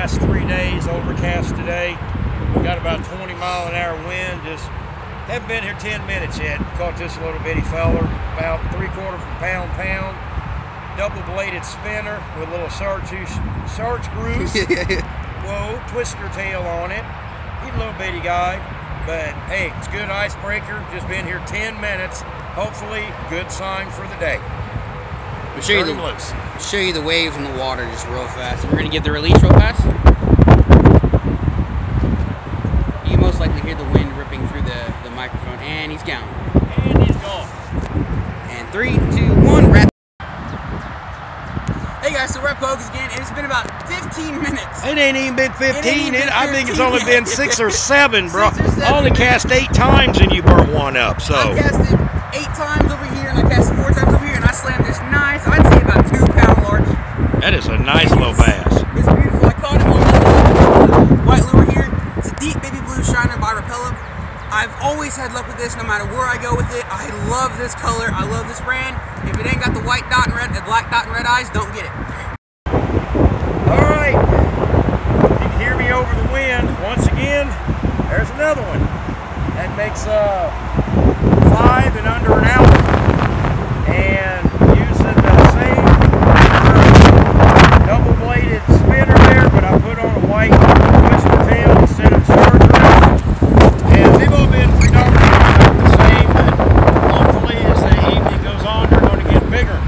last 3 days, overcast today. We got about 20-mile-an-hour wind. Just haven't been here 10 minutes yet. Caught this little bitty feller, about 3/4 pound, double-bladed spinner with a little chartreuse, whoa, twister tail on it. He's a little bitty guy, but hey, it's a good icebreaker. Just been here 10 minutes. Hopefully, good sign for the day. I'll show you the waves in the water just real fast. We're gonna give the release real fast. You can most likely hear the wind ripping through the microphone, and he's gone. And he's gone. And 3, 2, 1, wrap. Hey guys, so we're at Pogues again, and it's been about 15 minutes. It ain't even been 15. I think it's only been 6 or 7, bro. I only cast 8 times and you burnt one up, so. I casted 8 times over here, and I casted 4 times over here, and I slammed this nice, I'd say about 2-pound large. That is a nice little bass. It's beautiful. I caught him on the white lure here. It's a deep baby blue shiner by Rapella. I've always had luck with this no matter where I go with it. I love this color. I love this brand. If it ain't got the white dot and red, the black dot and red eyes, don't get it. All right. You can hear me over the wind. Once again, there's another one. That makes 5 in under an hour. And using the same double-bladed spinner there, but I put on a white twister tail instead of chartreuse. And they've all been predominantly the same, but hopefully as the evening goes on, they're going to get bigger.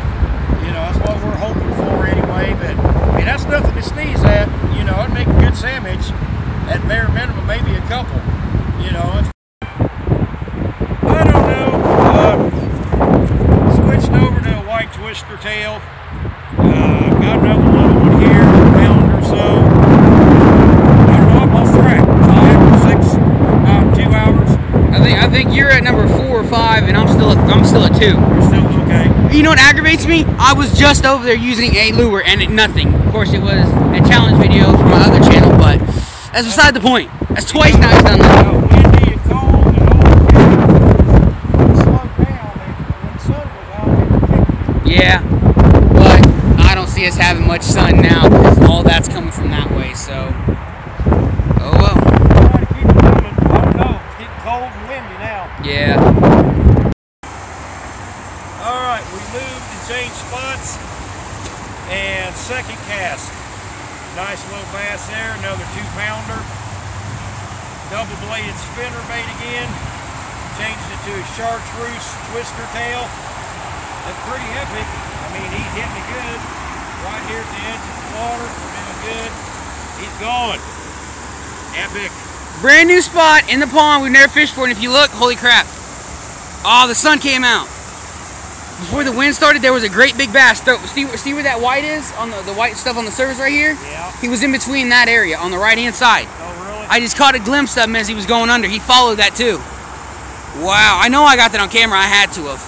You know, that's what we're hoping for anyway, but I mean, that's nothing to sneeze at. You know, it'd make a good sandwich. At bare minimum, maybe a couple. You know, I don't know. Switched over to a white twister tail. Got another little one here, a pound or so. I don't know, I'm off track. 5 or 6, about 2 hours. I think you're at number 4 or 5, and I'm still at 2. You're still okay. You know what aggravates me? I was just over there using a lure and nothing. Of course, it was a challenge video from my other channel, but that's beside the point. That's twice now he's done that. Windy and cold and overcast. Slowed down when the sun was out. Yeah, but I don't see us having much sun now because all that's coming from that way, so. Oh well. Try to keep it coming. I don't know. It's getting cold and windy now. Yeah. Alright, we moved and changed spots. And second cast. Nice little bass there, another 2-pounder. Double-bladed spinner bait again. Changed it to a chartreuse twister tail. That's pretty epic. I mean, he's hitting me good. Right here at the edge of the water. Feeling good. He's going. Epic. Brand new spot in the pond we've never fished for, and if you look, holy crap. Oh, the sun came out. Before the wind started, there was a great big bass. See where that white is? On the white stuff on the surface right here? Yeah. He was in between that area on the right-hand side. Oh, really? I just caught a glimpse of him as he was going under. He followed that too. Wow, I know I got that on camera. I had to have.